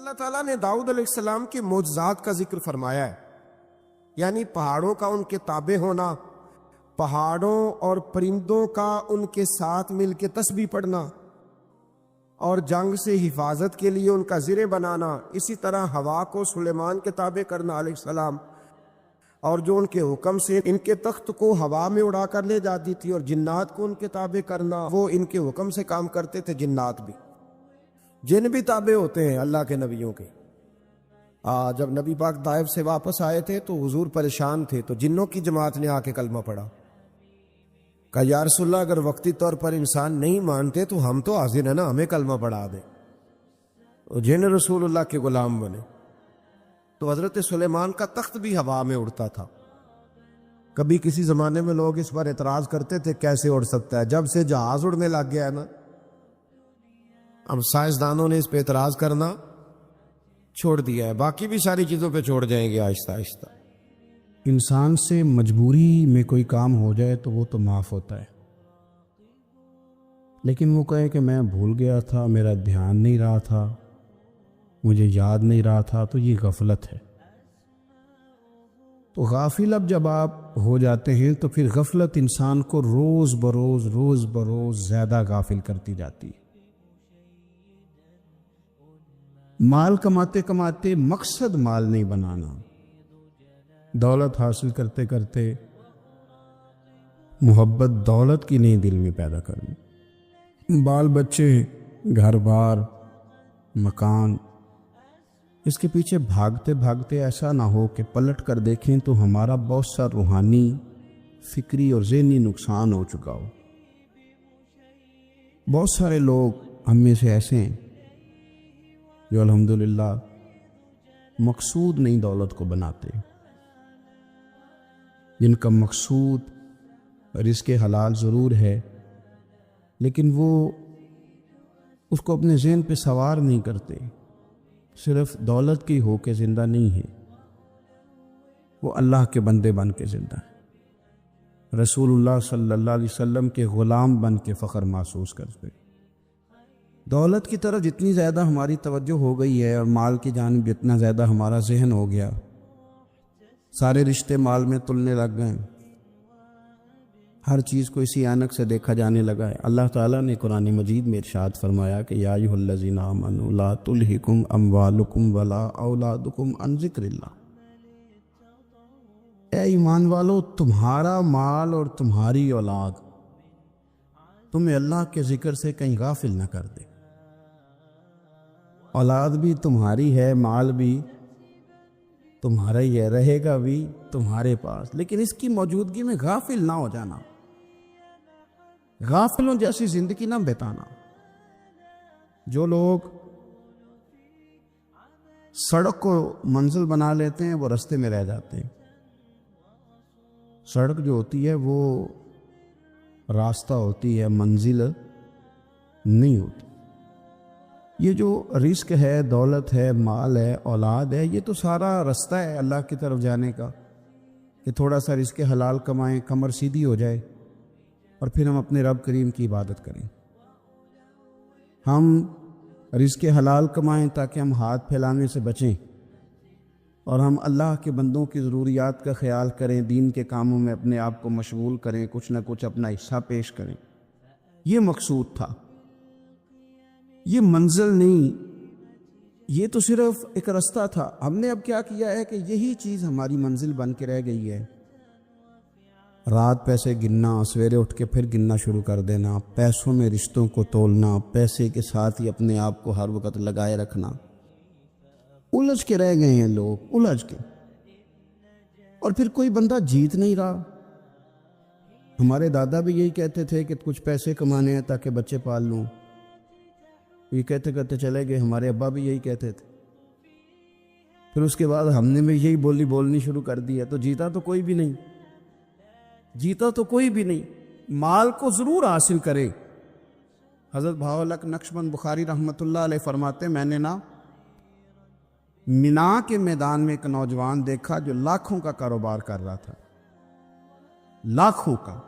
اللہ تعالیٰ نے داؤد علیہ السلام کے معجزات کا ذکر فرمایا ہے، یعنی پہاڑوں کا ان کے تابع ہونا، پہاڑوں اور پرندوں کا ان کے ساتھ مل کے تسبیح پڑھنا، اور جنگ سے حفاظت کے لیے ان کا زرہ بنانا، اسی طرح ہوا کو سلیمان کے تابع کرنا علیہ السلام، اور جو ان کے حکم سے ان کے تخت کو ہوا میں اڑا کر لے جاتی تھی، اور جنات کو ان کے تابع کرنا، وہ ان کے حکم سے کام کرتے تھے۔ جنات بھی، جن بھی تابع ہوتے ہیں اللہ کے نبیوں کے۔ جب نبی پاک طائف سے واپس آئے تھے تو حضور پریشان تھے، تو جنوں کی جماعت نے آ کے کلمہ پڑھا، کہا یا رسول اللہ اگر وقتی طور پر انسان نہیں مانتے تو ہم تو حاضر ہیں نا، ہمیں کلمہ پڑھا دیں۔ جن رسول اللہ کے غلام بنے۔ تو حضرت سلیمان کا تخت بھی ہوا میں اڑتا تھا۔ کبھی کسی زمانے میں لوگ اس پر اعتراض کرتے تھے کیسے اڑ سکتا ہے، جب سے جہاز اڑنے لگ گیا ہے نا، اب سائنسدانوں نے اس پہ اعتراض کرنا چھوڑ دیا ہے، باقی بھی ساری چیزوں پہ چھوڑ جائیں گے آہستہ آہستہ۔ انسان سے مجبوری میں کوئی کام ہو جائے تو وہ تو معاف ہوتا ہے، لیکن وہ کہے کہ میں بھول گیا تھا، میرا دھیان نہیں رہا تھا، مجھے یاد نہیں رہا تھا، تو یہ غفلت ہے۔ تو غافل اب جب آپ ہو جاتے ہیں تو پھر غفلت انسان کو روز بروز زیادہ غافل کرتی جاتی ہے۔ مال کماتے کماتے مقصد مال نہیں بنانا، دولت حاصل کرتے کرتے محبت دولت کی نہیں دل میں پیدا کرنی، بال بچے، گھر بار، مکان، اس کے پیچھے بھاگتے بھاگتے ایسا نہ ہو کہ پلٹ کر دیکھیں تو ہمارا بہت سا روحانی، فکری اور ذہنی نقصان ہو چکا ہو۔ بہت سارے لوگ ہم میں سے ایسے ہیں جو الحمدللہ مقصود نہیں دولت کو بناتے، جن کا مقصود رزق حلال ضرور ہے لیکن وہ اس کو اپنے ذہن پہ سوار نہیں کرتے، صرف دولت کی ہو کے زندہ نہیں ہے، وہ اللہ کے بندے بن کے زندہ ہے، رسول اللہ صلی اللہ علیہ وسلم کے غلام بن کے فخر محسوس کرتے۔ دولت کی طرف جتنی زیادہ ہماری توجہ ہو گئی ہے اور مال کی جانب جتنا زیادہ ہمارا ذہن ہو گیا، سارے رشتے مال میں تلنے لگ گئے، ہر چیز کو اسی عینک سے دیکھا جانے لگا ہے۔ اللہ تعالیٰ نے قرآن مجید میں ارشاد فرمایا کہ یا ایھا الذین آمنوا لا تلھکم اموالکم ولا اولادکم عن ذکر اللہ، اے ایمان والو تمہارا مال اور تمہاری اولاد تمہیں اللہ کے ذکر سے کہیں غافل نہ کر دے۔ اولاد بھی تمہاری ہے، مال بھی تمہارا ہی ہے، رہے گا بھی تمہارے پاس، لیکن اس کی موجودگی میں غافل نہ ہو جانا، غافلوں جیسی زندگی نہ بتانا۔ جو لوگ سڑک کو منزل بنا لیتے ہیں وہ رستے میں رہ جاتے ہیں۔ سڑک جو ہوتی ہے وہ راستہ ہوتی ہے، منزل نہیں ہوتی۔ یہ جو رزق ہے، دولت ہے، مال ہے، اولاد ہے، یہ تو سارا رستہ ہے اللہ کی طرف جانے کا، کہ تھوڑا سا رزق حلال کمائیں، کمر سیدھی ہو جائے، اور پھر ہم اپنے رب کریم کی عبادت کریں۔ ہم رزق حلال کمائیں تاکہ ہم ہاتھ پھیلانے سے بچیں، اور ہم اللہ کے بندوں کی ضروریات کا خیال کریں، دین کے کاموں میں اپنے آپ کو مشغول کریں، کچھ نہ کچھ اپنا حصہ پیش کریں۔ یہ مقصود تھا، یہ منزل نہیں، یہ تو صرف ایک رستہ تھا۔ ہم نے اب کیا کیا ہے کہ یہی چیز ہماری منزل بن کے رہ گئی ہے۔ رات پیسے گننا، سویرے اٹھ کے پھر گننا شروع کر دینا، پیسوں میں رشتوں کو تولنا، پیسے کے ساتھ ہی اپنے آپ کو ہر وقت لگائے رکھنا، الجھ کے رہ گئے ہیں لوگ، الجھ کے، اور پھر کوئی بندہ جیت نہیں رہا۔ ہمارے دادا بھی یہی کہتے تھے کہ کچھ پیسے کمانے ہیں تاکہ بچے پال لوں، یہ کہتے کہتے چلے گئے۔ ہمارے ابا بھی یہی کہتے تھے، پھر اس کے بعد ہم نے بھی یہی بولنی شروع کر دی ہے، تو جیتا تو کوئی بھی نہیں، جیتا تو کوئی بھی نہیں۔ مال کو ضرور حاصل کرے۔ حضرت بہاءالحق نقشبند بخاری رحمۃ اللہ علیہ فرماتے، میں نے نا منا کے میدان میں ایک نوجوان دیکھا جو لاکھوں کا کاروبار کر رہا تھا، لاکھوں کا،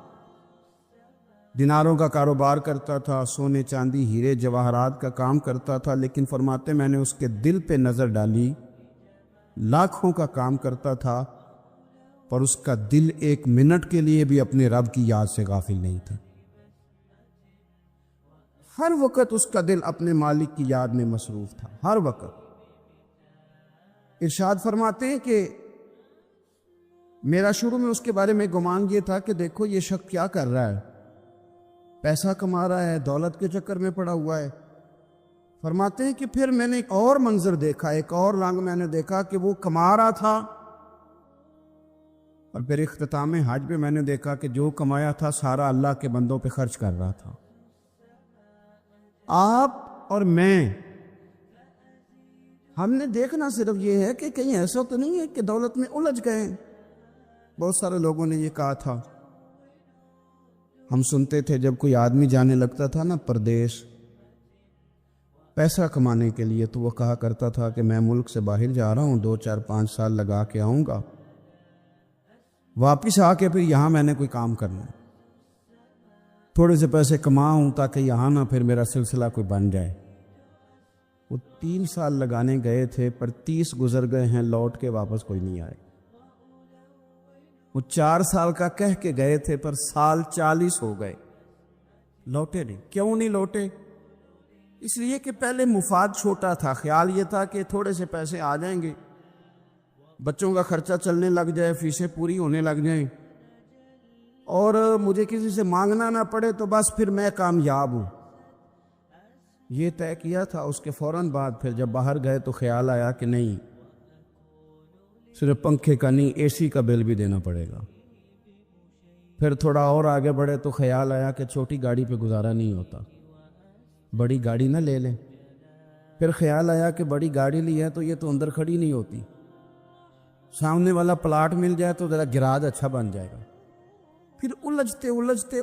دیناروں کا کاروبار کرتا تھا، سونے چاندی ہیرے جواہرات کا کام کرتا تھا، لیکن فرماتے میں نے اس کے دل پہ نظر ڈالی، لاکھوں کا کام کرتا تھا پر اس کا دل ایک منٹ کے لیے بھی اپنے رب کی یاد سے غافل نہیں تھا۔ ہر وقت اس کا دل اپنے مالک کی یاد میں مصروف تھا، ہر وقت۔ ارشاد فرماتے ہیں کہ میرا شروع میں اس کے بارے میں گمان یہ تھا کہ دیکھو یہ شخص کیا کر رہا ہے، پیسہ کما رہا ہے، دولت کے چکر میں پڑا ہوا ہے۔ فرماتے ہیں کہ پھر میں نے ایک اور منظر دیکھا، ایک اور رنگ میں نے دیکھا کہ وہ کما رہا تھا، اور پھر اختتام حج پہ میں نے دیکھا کہ جو کمایا تھا سارا اللہ کے بندوں پہ خرچ کر رہا تھا۔ آپ اور میں، ہم نے دیکھنا صرف یہ ہے کہ کہیں ایسا تو نہیں ہے کہ دولت میں الجھ گئے۔ بہت سارے لوگوں نے یہ کہا تھا، ہم سنتے تھے جب کوئی آدمی جانے لگتا تھا نا پردیش پیسہ کمانے کے لیے، تو وہ کہا کرتا تھا کہ میں ملک سے باہر جا رہا ہوں، 2 4 5 سال لگا کے آؤں گا، واپس آ کے پھر یہاں میں نے کوئی کام کرنا ہے، تھوڑے سے پیسے کماؤں تاکہ یہاں نہ پھر میرا سلسلہ کوئی بن جائے۔ وہ 3 سال لگانے گئے تھے پر 30 گزر گئے ہیں، لوٹ کے واپس کوئی نہیں آئے۔ وہ 4 سال کا کہہ کے گئے تھے پر سال 40 ہو گئے، لوٹے نہیں۔ کیوں نہیں لوٹے؟ اس لیے کہ پہلے مفاد چھوٹا تھا، خیال یہ تھا کہ تھوڑے سے پیسے آ جائیں گے، بچوں کا خرچہ چلنے لگ جائے، فیسیں پوری ہونے لگ جائیں، اور مجھے کسی سے مانگنا نہ پڑے تو بس پھر میں کامیاب ہوں۔ یہ طے کیا تھا۔ اس کے فوراً بعد پھر جب باہر گئے تو خیال آیا کہ نہیں، صرف پنکھے کا نہیں، اے سی کا بل بھی دینا پڑے گا۔ پھر تھوڑا اور آگے بڑھے تو خیال آیا کہ چھوٹی گاڑی پہ گزارا نہیں ہوتا، بڑی گاڑی نہ لے لیں۔ پھر خیال آیا کہ بڑی گاڑی لی ہے تو یہ تو اندر کھڑی نہیں ہوتی، سامنے والا پلاٹ مل جائے تو ذرا گراج اچھا بن جائے گا۔ پھر الجھتے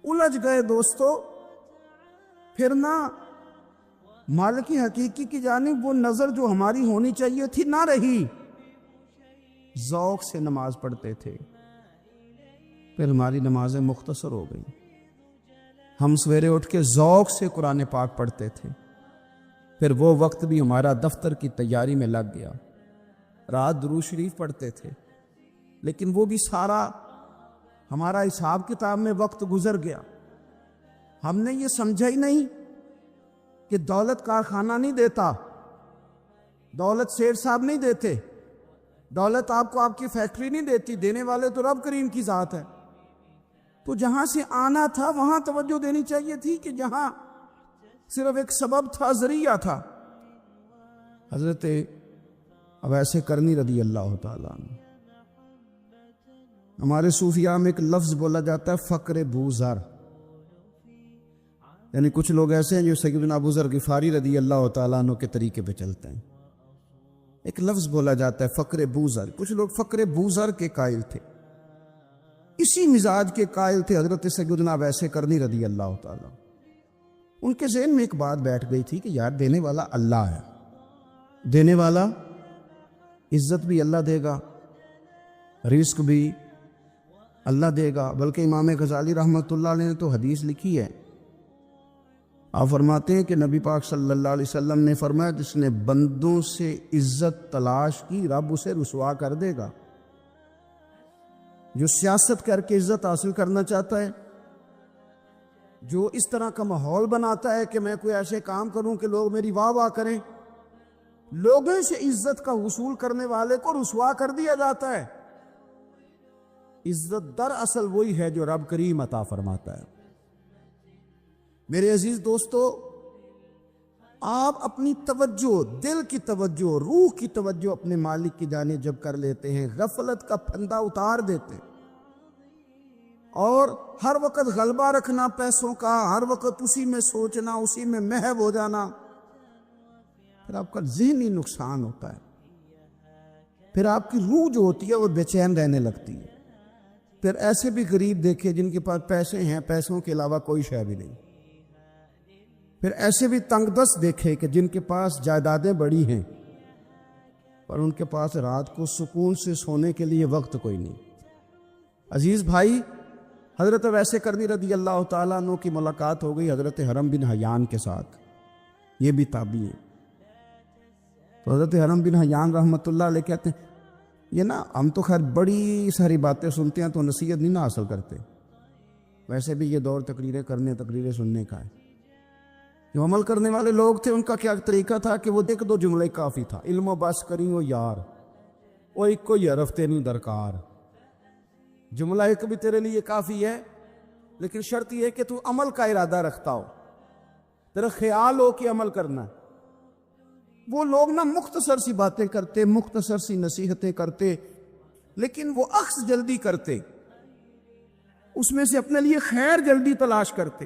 الجھ گئے دوستو۔ پھر نہ مالک حقیقی کی جانب وہ نظر جو ہماری ہونی چاہیے تھی نہ رہی۔ ذوق سے نماز پڑھتے تھے، پھر ہماری نمازیں مختصر ہو گئیں۔ ہم سویرے اٹھ کے ذوق سے قرآن پاک پڑھتے تھے، پھر وہ وقت بھی ہمارا دفتر کی تیاری میں لگ گیا۔ رات درود شریف پڑھتے تھے، لیکن وہ بھی سارا ہمارا حساب کتاب میں وقت گزر گیا۔ ہم نے یہ سمجھا ہی نہیں کہ دولت کارخانہ نہیں دیتا، دولت سیٹھ صاحب نہیں دیتے، دولت آپ کو آپ کی فیکٹری نہیں دیتی، دینے والے تو رب کریم کی ذات ہے۔ تو جہاں سے آنا تھا وہاں توجہ دینی چاہیے تھی کہ جہاں صرف ایک سبب تھا، ذریعہ تھا۔ حضرت اویس کرنی رضی اللہ تعالیٰ عنہ، ہمارے صوفیاء میں ایک لفظ بولا جاتا ہے فقر بوذر، یعنی کچھ لوگ ایسے ہیں جو سیدنا ابو ذر غفاری رضی اللہ تعالیٰ عنہ کے طریقے پہ چلتے ہیں۔ ایک لفظ بولا جاتا ہے فقر بوذر، کچھ لوگ فقر بوذر کے قائل تھے، اسی مزاج کے قائل تھے حضرت سیدنا اویس کرنی رضی اللہ تعالیٰ۔ ان کے ذہن میں ایک بات بیٹھ گئی تھی کہ یار دینے والا اللہ ہے، دینے والا عزت بھی اللہ دے گا، رزق بھی اللہ دے گا۔ بلکہ امام غزالی رحمۃ اللہ علیہ نے تو حدیث لکھی ہے، آپ فرماتے ہیں کہ نبی پاک صلی اللہ علیہ وسلم نے فرمایا جس نے بندوں سے عزت تلاش کی رب اسے رسوا کر دے گا۔ جو سیاست کر کے عزت حاصل کرنا چاہتا ہے، جو اس طرح کا ماحول بناتا ہے کہ میں کوئی ایسے کام کروں کہ لوگ میری واہ واہ کریں، لوگوں سے عزت کا حصول کرنے والے کو رسوا کر دیا جاتا ہے۔ عزت در اصل وہی ہے جو رب کریم عطا فرماتا ہے۔ میرے عزیز دوستو، آپ اپنی توجہ، دل کی توجہ، روح کی توجہ اپنے مالک کی جانب جب کر لیتے ہیں، غفلت کا پھندا اتار دیتے ہیں، اور ہر وقت غلبہ رکھنا پیسوں کا، ہر وقت اسی میں سوچنا، اسی میں محو ہو جانا، پھر آپ کا ذہنی نقصان ہوتا ہے۔ پھر آپ کی روح جو ہوتی ہے وہ بے چین رہنے لگتی ہے۔ پھر ایسے بھی غریب دیکھے جن کے پاس پیسے ہیں، پیسوں کے علاوہ کوئی شے بھی نہیں۔ پھر ایسے بھی تنگ دست دیکھے کہ جن کے پاس جائیدادیں بڑی ہیں پر ان کے پاس رات کو سکون سے سونے کے لیے وقت کوئی نہیں۔ عزیز بھائی، حضرت ویسے کرنی رضی اللہ تعالیٰ عنہ کی ملاقات ہو گئی حضرت حرم بن حیان کے ساتھ، یہ بھی تابعی ہیں۔ تو حضرت حرم بن حیان رحمۃ اللہ علیہ کہتے ہیں یہ نا ہم تو خیر بڑی ساری باتیں سنتے ہیں تو نصیحت نہیں نہ حاصل کرتے، ویسے بھی یہ دور تقریریں کرنے تقریریں سننے کا ہے۔ جو عمل کرنے والے لوگ تھے ان کا کیا طریقہ تھا کہ وہ ایک دو جملے کافی تھا، علم و بس کری ہو یار وہ ایک کوئی حرف تینوں درکار، جملہ ایک بھی تیرے لیے کافی ہے، لیکن شرط یہ ہے کہ تو عمل کا ارادہ رکھتا ہو، تیرا خیال ہو کہ عمل کرنا ہے۔ وہ لوگ نا مختصر سی باتیں کرتے، مختصر سی نصیحتیں کرتے، لیکن وہ اخذ جلدی کرتے، اس میں سے اپنے لیے خیر جلدی تلاش کرتے۔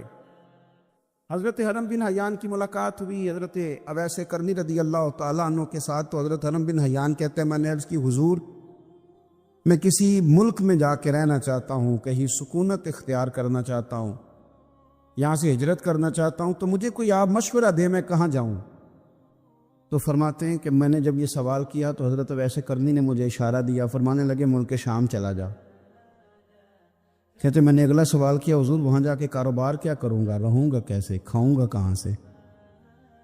حضرت حرم بن حیان کی ملاقات ہوئی حضرت اویس کرنی رضی اللہ تعالیٰ عنہ کے ساتھ، تو حضرت حرم بن حیان کہتے ہیں میں نے عرض کی حضور میں کسی ملک میں جا کے رہنا چاہتا ہوں، کہیں سکونت اختیار کرنا چاہتا ہوں، یہاں سے ہجرت کرنا چاہتا ہوں، تو مجھے کوئی آپ مشورہ دیں میں کہاں جاؤں؟ تو فرماتے ہیں کہ میں نے جب یہ سوال کیا تو حضرت ویسے کرنی نے مجھے اشارہ دیا، فرمانے لگے ملک شام چلا جا۔ کہتے میں نے اگلا سوال کیا حضور وہاں جا کے کاروبار کیا کروں گا، رہوں گا کیسے، کھاؤں گا کہاں سے؟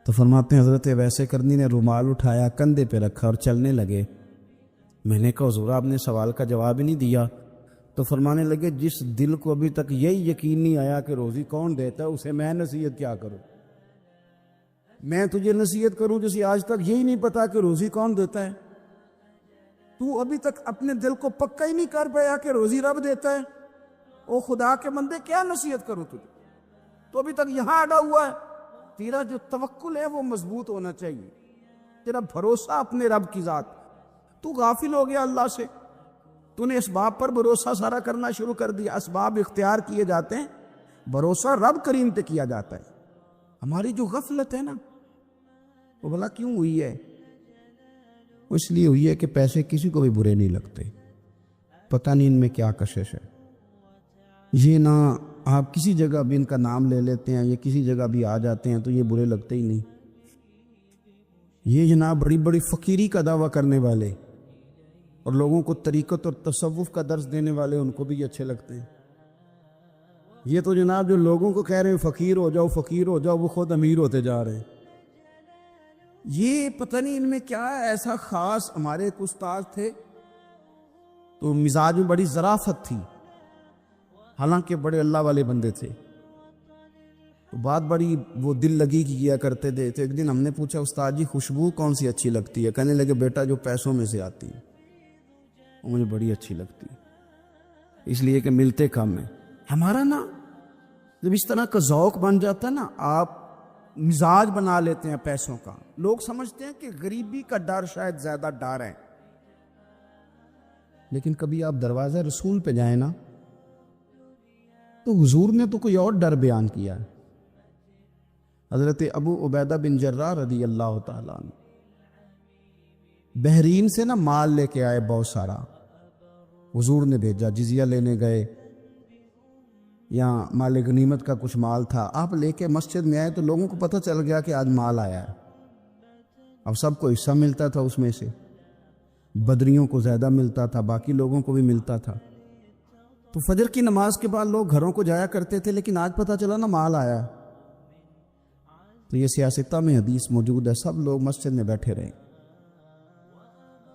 تو فرماتے ہیں حضرت ویسے کرنی نے رومال اٹھایا، کندھے پہ رکھا اور چلنے لگے۔ میں نے کہا حضور آپ نے سوال کا جواب ہی نہیں دیا۔ تو فرمانے لگے جس دل کو ابھی تک یہی یقین نہیں آیا کہ روزی کون دیتا ہے اسے میں نصیحت کیا کروں؟ میں تجھے نصیحت کروں جسے آج تک یہی نہیں پتا کہ روزی کون دیتا ہے؟ تو ابھی تک اپنے دل کو پکا ہی نہیں کر پایا کہ روزی رب دیتا ہے؟ او خدا کے بندے کیا نصیحت کروں تجھے؟ تو ابھی تک یہاں اڑا ہوا ہے۔ تیرا جو توکل ہے وہ مضبوط ہونا چاہیے، تیرا بھروسہ اپنے رب کی ذات۔ تو غافل ہو گیا اللہ سے، تو نے اسباب پر بھروسہ سارا کرنا شروع کر دیا۔ اسباب اختیار کیے جاتے ہیں، بھروسہ رب کریم پہ کیا جاتا ہے۔ ہماری جو غفلت ہے نا وہ بھلا کیوں ہوئی ہے؟ وہ اس لیے ہوئی ہے کہ پیسے کسی کو بھی برے نہیں لگتے، پتہ نہیں ان میں کیا کشش ہے۔ یہ نہ آپ کسی جگہ بھی ان کا نام لے لیتے ہیں، یہ کسی جگہ بھی آ جاتے ہیں تو یہ برے لگتے ہی نہیں۔ یہ جناب بڑی بڑی فقیری کا دعویٰ کرنے والے اور لوگوں کو طریقت اور تصوف کا درس دینے والے ان کو بھی اچھے لگتے ہیں۔ یہ تو جناب جو لوگوں کو کہہ رہے ہیں فقیر ہو جاؤ فقیر ہو جاؤ، وہ خود امیر ہوتے جا رہے ہیں۔ یہ پتہ نہیں ان میں کیا ہے ایسا خاص۔ ہمارے ایک استاد تھے تو مزاج میں بڑی ظرافت تھی، حالانکہ بڑے اللہ والے بندے تھے، تو بات بڑی وہ دل لگی کی کیا کرتے تھے۔ تو ایک دن ہم نے پوچھا استاد جی خوشبو کون سی اچھی لگتی ہے؟ کہنے لگے بیٹا جو پیسوں میں سے آتی ہے وہ مجھے بڑی اچھی لگتی ہے، اس لیے کہ ملتے کم ہیں۔ ہمارا نا جب اس طرح کا ذوق بن جاتا ہے نا، آپ مزاج بنا لیتے ہیں پیسوں کا، لوگ سمجھتے ہیں کہ غریبی کا ڈر شاید زیادہ ڈر ہے، لیکن کبھی آپ دروازہ رسول پہ جائیں نا تو حضور نے تو کوئی اور ڈر بیان کیا ہے۔ حضرت ابو عبیدہ بن جراح رضی اللہ تعالیٰ عنہ بحرین سے نا مال لے کے آئے بہت سارا، حضور نے بھیجا، جزیہ لینے گئے یا مال غنیمت کا کچھ مال تھا، آپ لے کے مسجد میں آئے تو لوگوں کو پتہ چل گیا کہ آج مال آیا ہے۔ اب سب کو حصہ ملتا تھا اس میں سے، بدریوں کو زیادہ ملتا تھا، باقی لوگوں کو بھی ملتا تھا۔ تو فجر کی نماز کے بعد لوگ گھروں کو جایا کرتے تھے، لیکن آج پتہ چلا نا مال آیا ہے۔ تو یہ سیاستہ میں حدیث موجود ہے، سب لوگ مسجد میں بیٹھے رہے۔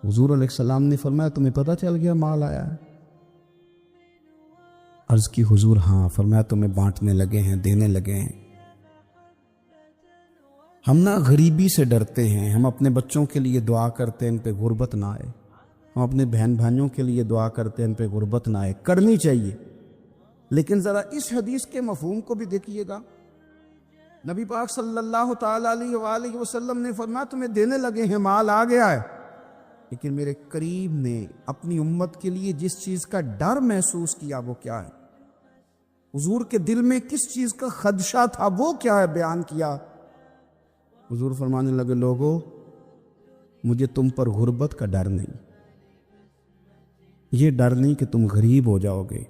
حضور علیہ السلام نے فرمایا تمہیں پتہ چل گیا مال آیا ہے؟ عرض کی حضور ہاں۔ فرمایا تمہیں بانٹنے لگے ہیں، دینے لگے ہیں۔ ہم نا غریبی سے ڈرتے ہیں، ہم اپنے بچوں کے لیے دعا کرتے ہیں ان پہ غربت نہ آئے، ہم اپنے بہن بھائیوں کے لیے دعا کرتے ہیں ان پہ غربت نہ آئے، کرنی چاہیے، لیکن ذرا اس حدیث کے مفہوم کو بھی دیکھیے گا۔ نبی پاک صلی اللہ تعالیٰ علیہ وآلہ وسلم نے فرمایا تمہیں دینے لگے ہیں، مال آ گیا ہے، لیکن میرے قریب نے اپنی امت کے لیے جس چیز کا ڈر محسوس کیا وہ کیا ہے؟ حضور کے دل میں کس چیز کا خدشہ تھا وہ کیا ہے بیان کیا۔ حضور فرمانے لگے لوگو مجھے تم پر غربت کا ڈر نہیں، یہ ڈر نہیں کہ تم غریب ہو جاؤ گے،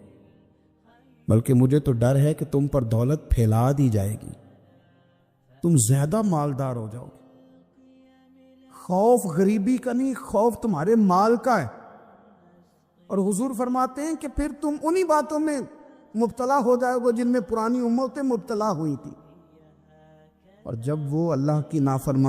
بلکہ مجھے تو ڈر ہے کہ تم پر دولت پھیلا دی جائے گی، تم زیادہ مالدار ہو جاؤ گے۔ خوف غریبی کا نہیں، خوف تمہارے مال کا ہے۔ اور حضور فرماتے ہیں کہ پھر تم انہی باتوں میں مبتلا ہو جائے گا جن میں پرانی امتیں مبتلا ہوئی تھی۔ اور جب وہ اللہ کی نافرمانی